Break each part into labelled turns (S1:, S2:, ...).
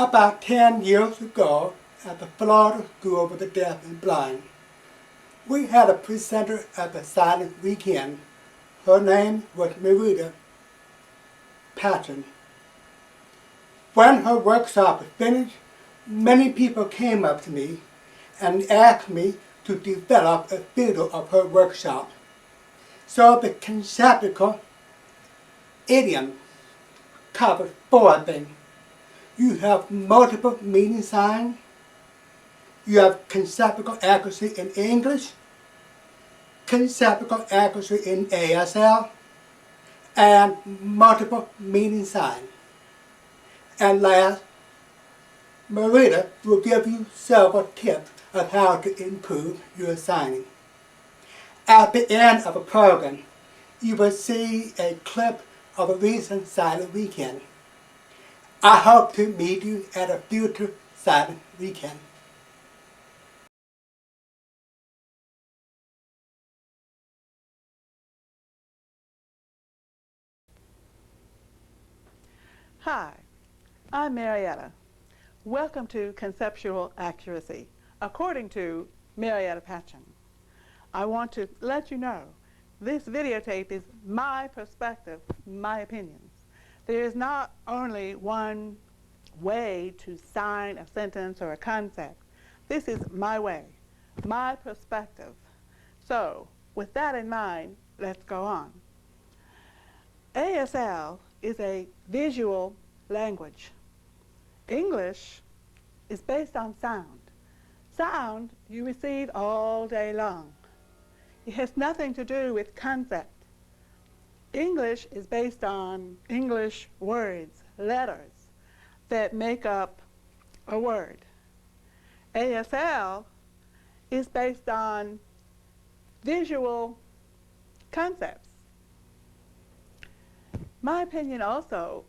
S1: About 10 years ago, at the Florida School for the Deaf and Blind, we had a presenter at the silent weekend. Her name was Marietta, Patchin. When her workshop was finished, many people came up to me and asked me to develop a video of her workshop. So the conceptual idiom covers 4 things. You have multiple meaning signs, you have conceptual accuracy in English, conceptual accuracy in ASL, and multiple meaning signs. And last, Marietta will give you several tips of how to improve your signing. At the end of the program, you will see a clip of a recent silent weekend. I hope to meet you at a future silent weekend.
S2: Hi, I'm Marietta. Welcome to Conceptual Accuracy, according to Marietta Patchin. I want to let you know this videotape is my perspective, my opinions. There is not only one way to sign a sentence or a concept. This is my way, my perspective. So, with that in mind, let's go on. ASL is a visual language. English is based on sound. Sound you receive all day long. It has nothing to do with concept. English is based on English words, letters, that make up a word. ASL is based on visual concepts. My opinion also,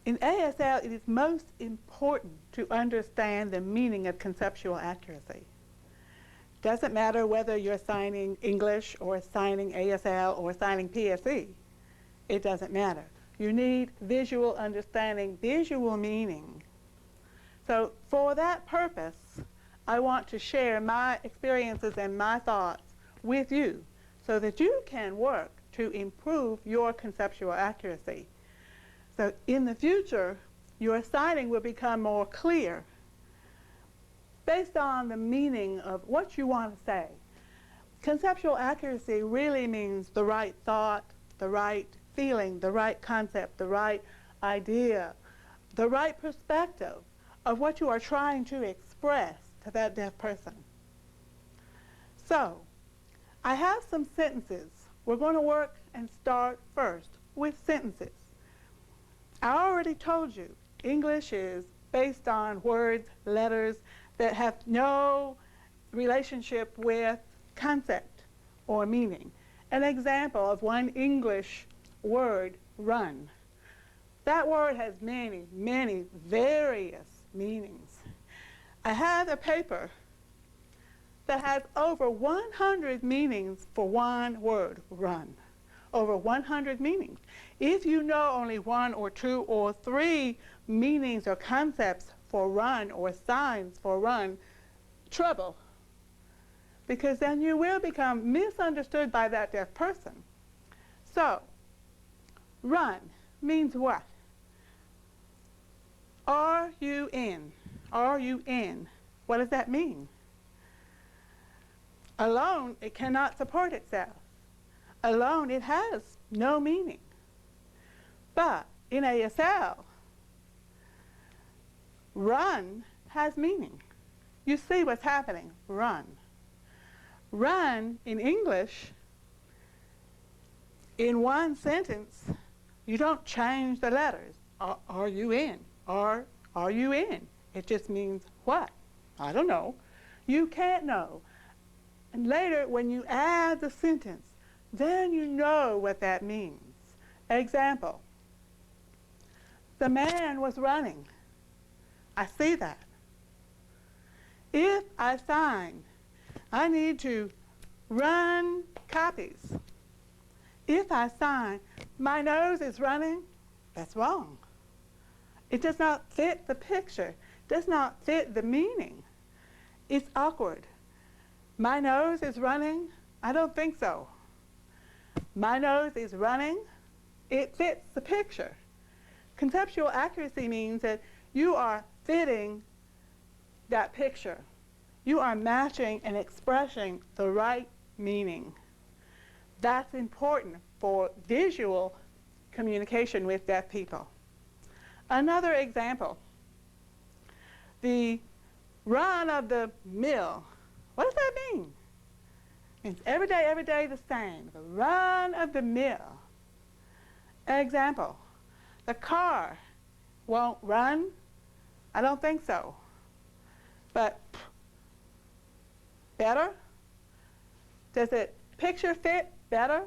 S2: in ASL it is most important to understand the meaning of conceptual accuracy. Doesn't matter whether you're signing English or signing ASL or signing PSE. It doesn't matter. You need visual understanding, visual meaning. So for that purpose, I want to share my experiences and my thoughts with you so that you can work to improve your conceptual accuracy. So in the future, your signing will become more clear based on the meaning of what you want to say. Conceptual accuracy really means the right thought, the right feeling, the right concept, the right idea, the right perspective of what you are trying to express to that deaf person. So, I have some sentences. We're going to work and start first with sentences. I already told you, English is based on words, letters that have no relationship with concept or meaning. An example of one English word, run. That word has many, many various meanings. I have a paper that has over 100 meanings for one word, run. Over 100 meanings. If you know only 1 or 2 or 3 meanings or concepts for run or signs for run, trouble. Because then you will become misunderstood by that deaf person. So, run means what? R-U-N. R-U-N. What does that mean? Alone, it cannot support itself. Alone, it has no meaning. But in ASL, run has meaning. You see what's happening, run. Run in English, in one sentence, you don't change the letters. R-U-N, R-U-N. It just means what? I don't know. You can't know. And later, when you add the sentence, then you know what that means. Example, the man was running. I see that. If I sign, I need to run copies. If I sign, my nose is running, that's wrong. It does not fit the picture, does not fit the meaning. It's awkward. My nose is running? I don't think so. My nose is running? It fits the picture. Conceptual accuracy means that you are fitting that picture. You are matching and expressing the right meaning. That's important for visual communication with deaf people. Another example, the run of the mill. What does that mean? It means every day the same. The run of the mill. Example, the car won't run? I don't think so. But better? Does it picture fit better?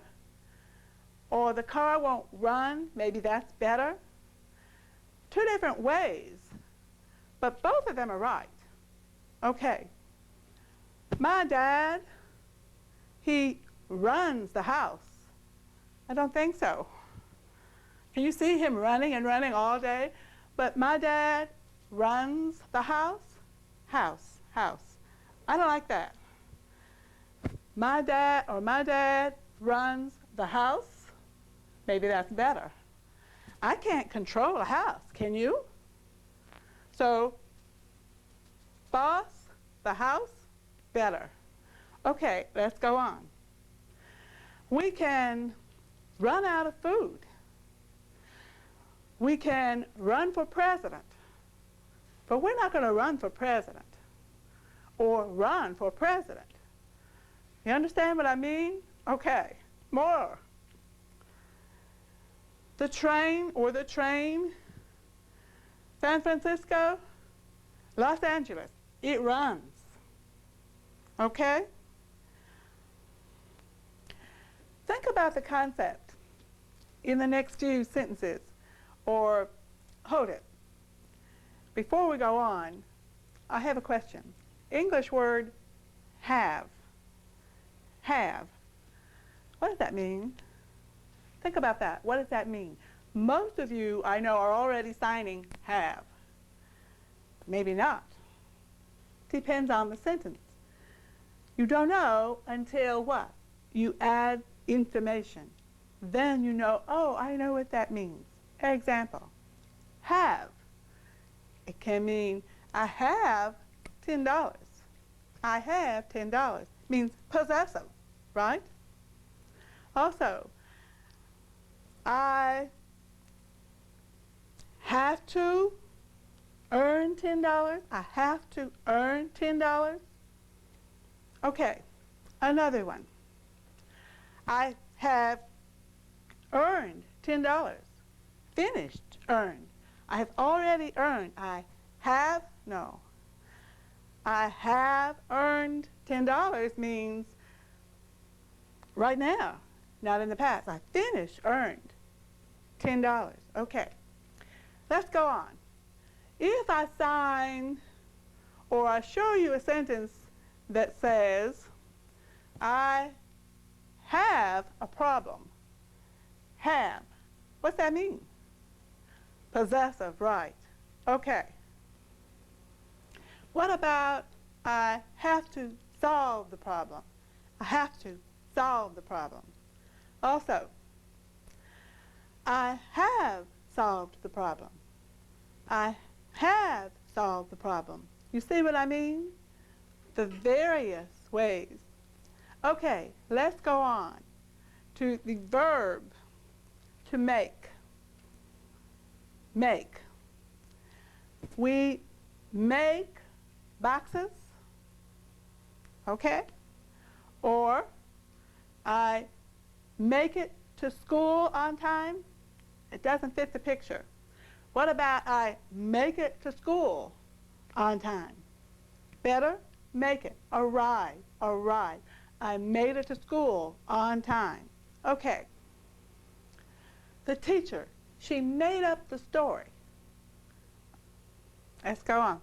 S2: Or the car won't run, maybe that's better? Two different ways, but both of them are right. Okay. My dad, he runs the house. I don't think so. Can you see him running and running all day? But my dad runs the house? House. I don't like that. My dad runs the house? Maybe that's better. I can't control a house, can you? So, boss, the house, better. Okay, let's go on. We can run out of food. We can run for president, but we're not going to run for president or run for president. You understand what I mean? Okay, more. The train, San Francisco, Los Angeles, it runs. Okay? Think about the concept in the next few sentences, or hold it. Before we go on, I have a question. English word have. Have. What does that mean? Think about that. What does that mean? Most of you, I know, are already signing have. Maybe not. Depends on the sentence. You don't know until what? You add information. Then you know, oh, I know what that means. Example, have. It can mean, I have $10. I have $10. Means possessive, right? Also, I have to earn $10. I have to earn $10. Okay, another one. I have earned $10. Finished, earned. I have already earned. I have, no. I have earned $10 means right now, not in the past. I finished, earned $10. Okay, let's go on. If I sign or I show you a sentence that says, I have a problem. Have. What's that mean? Possessive, right. Okay. What about I have to solve the problem? I have to solve the problem. Also, I have solved the problem. I have solved the problem. You see what I mean? The various ways. Okay, let's go on to the verb to make. Make. We make boxes, okay? Or I make it to school on time. It doesn't fit the picture. What about I make it to school on time? Better? Make it. Arrive. Arrive. I made it to school on time. Okay. The teacher, she made up the story. Let's go on.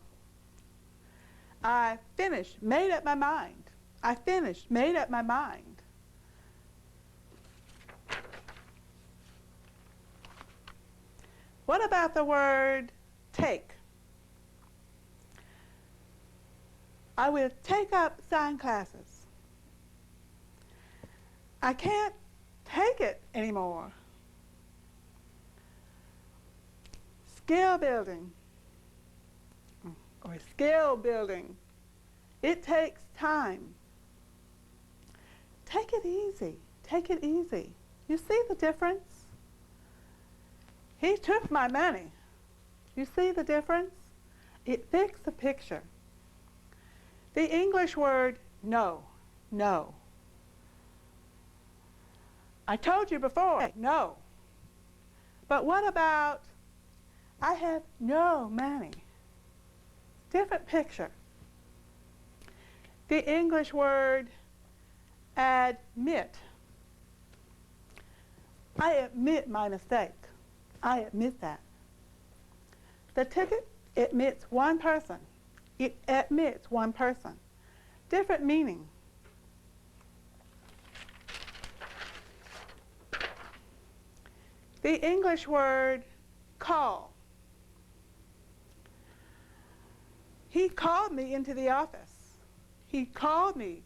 S2: I finished, made up my mind. I finished, made up my mind. What about the word take. I will take up sign classes. I can't take it anymore. Skill building or skill building. It takes time. Take it easy. Take it easy. You see the difference? He took my money. You see the difference? It fixed the picture. The English word no, no. I told you before, no. But what about, I have no money? Different picture. The English word admit. I admit my mistake. I admit that. The ticket admits one person. It admits one person. Different meaning. The English word call. He called me into the office. He called me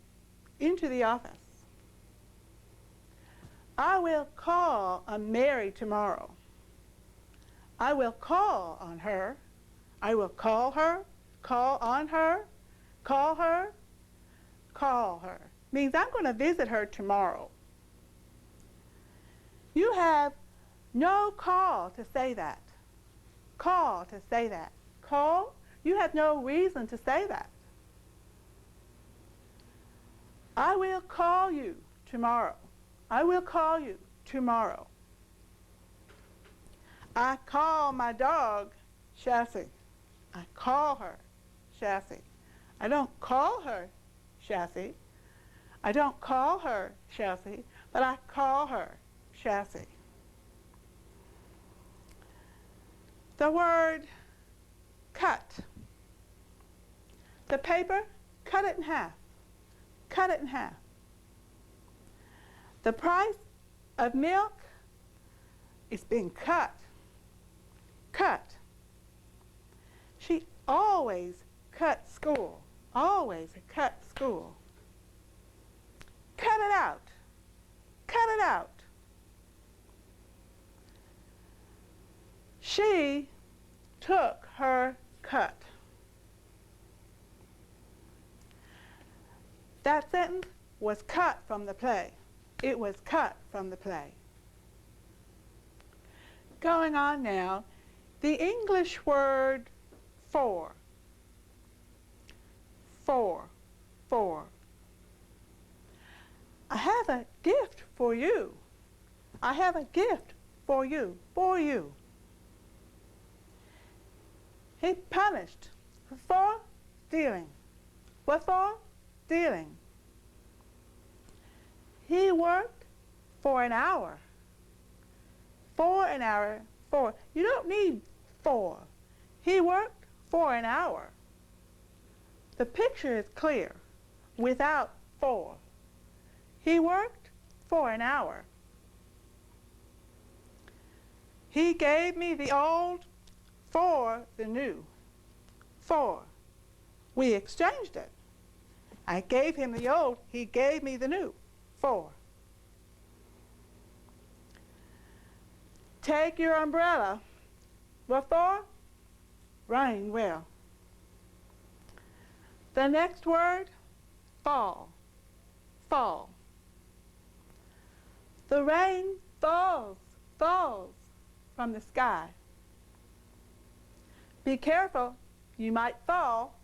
S2: into the office. I will call on Mary tomorrow. I will call on her. I will call her, call on her, call her, call her. Means I'm going to visit her tomorrow. You have no call to say that. Call to say that. Call, you have no reason to say that. I will call you tomorrow. I will call you tomorrow. I call my dog Chassis. I call her Chassis. I don't call her Chassis. I don't call her Chassis, but I call her Chassis. The word cut. The paper, cut it in half. Cut it in half. The price of milk is being cut. Cut. She always cut school. Always cut school. Cut it out. Cut it out. She took her cut. That sentence was cut from the play. It was cut from the play. Going on now, the English word for. For. For. I have a gift for you. I have a gift for you. For you. He punished for stealing. What for? Stealing. He worked for an hour. For an hour. For. You don't need for. He worked for an hour. The picture is clear without for. He worked for an hour. He gave me the old for the new. For. We exchanged it. I gave him the old, he gave me the new. For. Take your umbrella. What for? Rain will. The next word, fall. Fall. The rain falls, falls from the sky. Be careful, you might fall.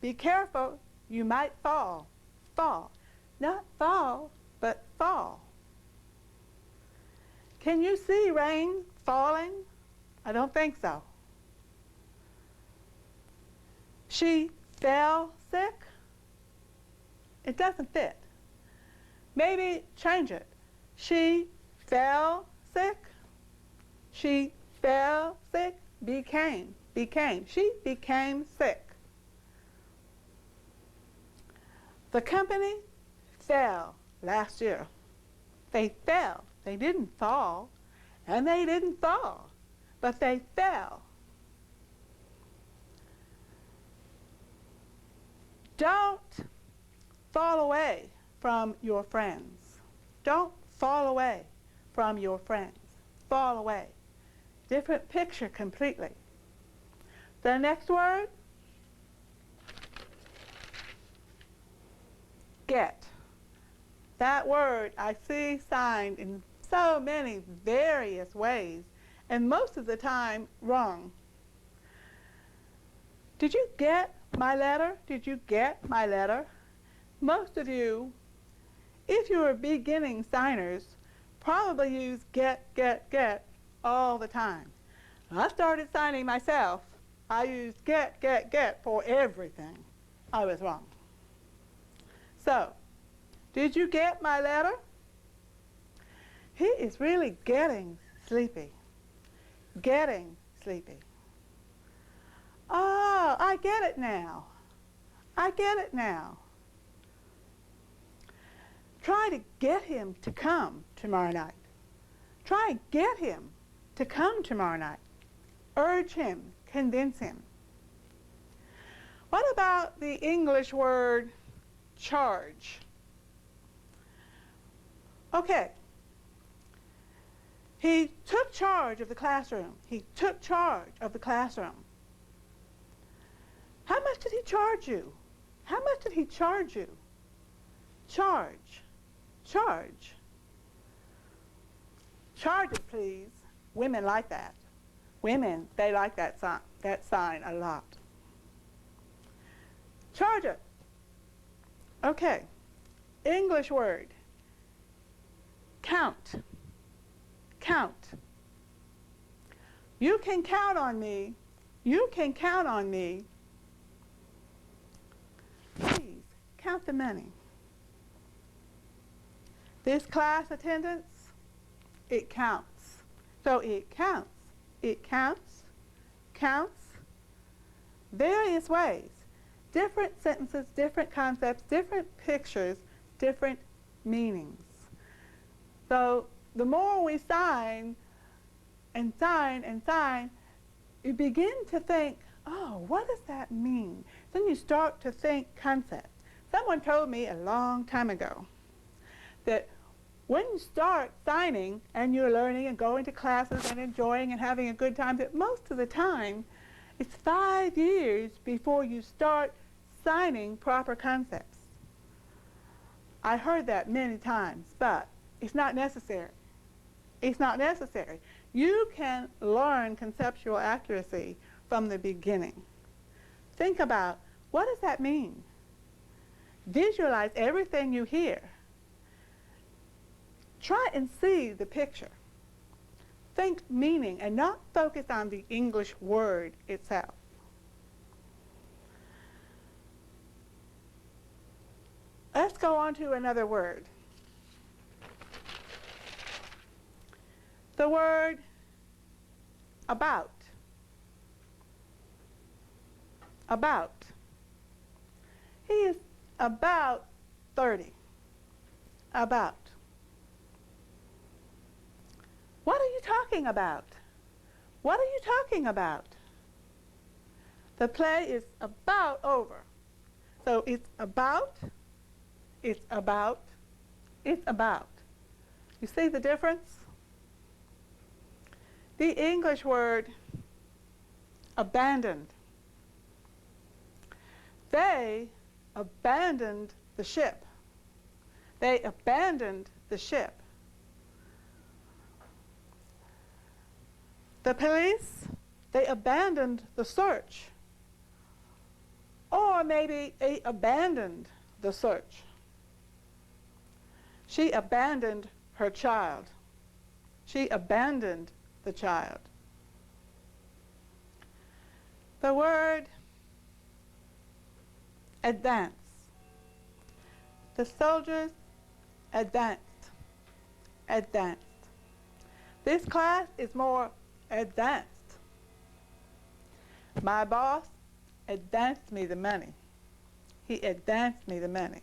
S2: Be careful, you might fall. Fall. Not fall, but fall. Can you see rain falling? I don't think so. She fell sick? It doesn't fit. Maybe change it. She fell sick? She fell sick? Became. She became sick. The company fell last year. They fell. They didn't fall, and they didn't fall, but they fell. Don't fall away from your friends. Don't fall away from your friends. Fall away. Different picture completely. The next word, get. That word I see signed in so many various ways, and most of the time wrong. Did you get my letter? Did you get my letter? Most of you, if you are beginning signers, probably use get all the time. When I started signing myself, I used get for everything. I was wrong. So, did you get my letter? He is really getting sleepy. Getting sleepy. Oh, I get it now. I get it now. Try to get him to come tomorrow night. Try and get him to come tomorrow night. Urge him, convince him. What about the English word charge? Okay. He took charge of the classroom. He took charge of the classroom. How much did he charge you? How much did he charge you? Charge. Charge. Charge it, please. Women like that. Women, they like that sign a lot. Charge it. Okay. English word. Count. Count. You can count on me. You can count on me. Please, count the money. This class attendance, it counts. So it counts. It counts, counts, various ways. Different sentences, different concepts, different pictures, different meanings. So the more we sign and sign and sign, you begin to think, oh, what does that mean? Then you start to think concepts. Someone told me a long time ago that when you start signing and you're learning and going to classes and enjoying and having a good time, that most of the time it's 5 years before you start signing proper concepts. I heard that many times, but it's not necessary. It's not necessary. You can learn conceptual accuracy from the beginning. Think about, what does that mean? Visualize everything you hear. Try and see the picture. Think meaning and not focus on the English word itself. Let's go on to another word. The word about. About. He is about 30. About. What are you talking about? What are you talking about? The play is about over. So it's about, it's about, it's about. You see the difference? The English word abandoned. They abandoned the ship. They abandoned the ship. The police, they abandoned the search. Or maybe they abandoned the search. She abandoned her child. She abandoned the child. The word advance. The soldiers advanced. Advanced. This class is more advanced. My boss advanced me the money. He advanced me the money.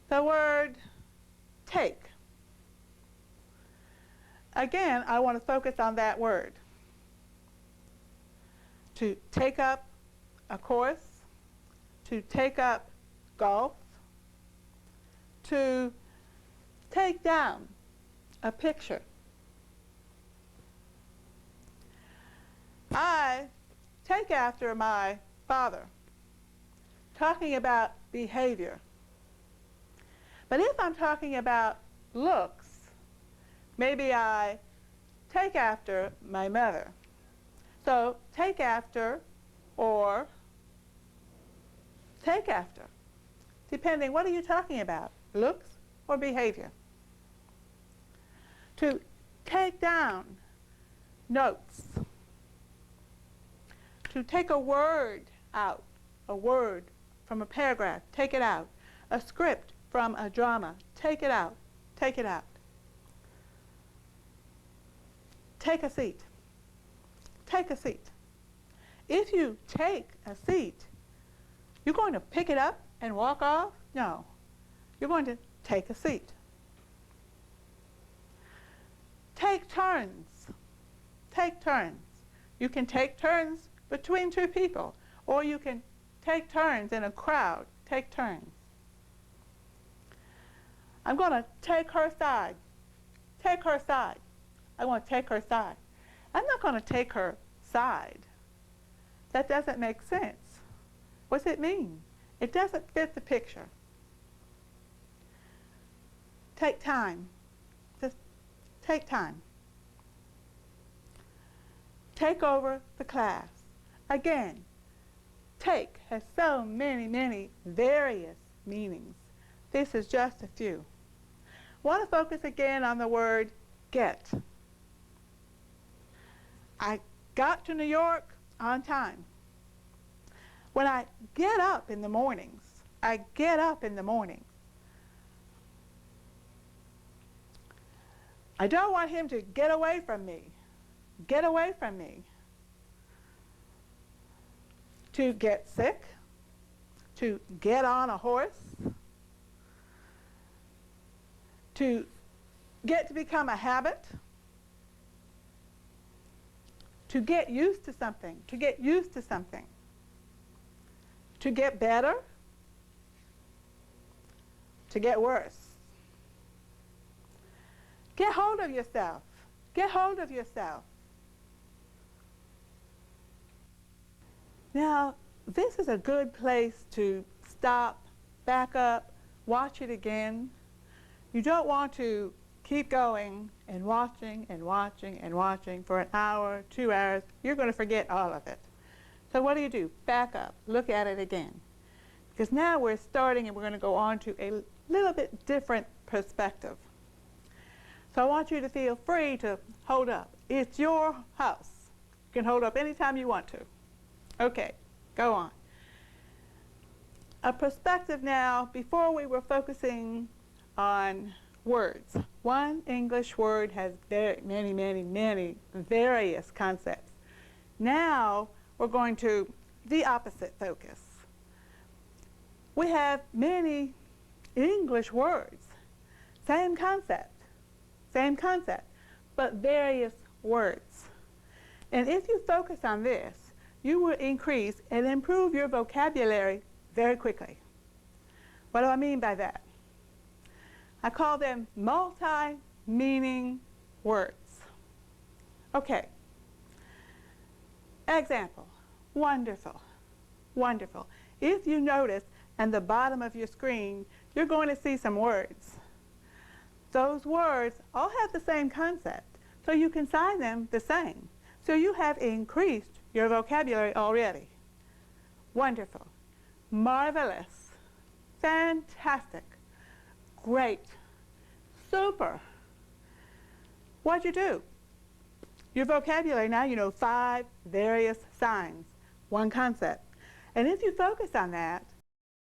S2: The word take. Again, I want to focus on that word. to take up a course, to take up golf, to take down a picture. I take after my father, talking about behavior. But if I'm talking about looks, maybe I take after my mother. So take after or take after, depending, what are you talking about, looks or behavior? To take down notes, to take a word out, a word from a paragraph, take it out, a script from a drama, take it out, take it out. Take a seat. Take a seat. If you take a seat, you're going to pick it up and walk off? No. You're going to take a seat. Take turns. Take turns. You can take turns between two people, or you can take turns in a crowd. Take turns. I'm going to take her side. Take her side. I want to take her side. I'm not going to take her side. That doesn't make sense. What does it mean? It doesn't fit the picture. Take time. Just take time. Take over the class. Again, take has so many various meanings. This is just a few. I want to focus again on the word get. I got to New York on time. When I get up in the mornings, I get up in the morning. I don't want him to get away from me. Get away from me. To get sick, to get on a horse, to get to become a habit, to get used to something, to get used to something, to get better, to get worse. Get hold of yourself. Get hold of yourself. Now, this is a good place to stop, back up, watch it again. You don't want to keep going and watching and watching and watching for an hour, 2 hours. You're going to forget all of it. So what do? Back up, look at it again. Because now we're starting and we're going to go on to a little bit different perspective. So I want you to feel free to hold up. It's your house. You can hold up anytime you want to. Okay, go on. A perspective now, before we were focusing on words. One English word has many various concepts. Now we're going to the opposite focus. We have many English words, same concept, but various words. And if you focus on this, you will increase and improve your vocabulary very quickly. What do I mean by that? I call them multi-meaning words. Okay. Example. Wonderful. Wonderful. If you notice at the bottom of your screen, you're going to see some words. Those words all have the same concept, so you can sign them the same. So you have increased your vocabulary already. Wonderful. Marvelous. Fantastic. Great. Super. What'd you do? Your vocabulary, now you know 5 various signs, one concept. And if you focus on that,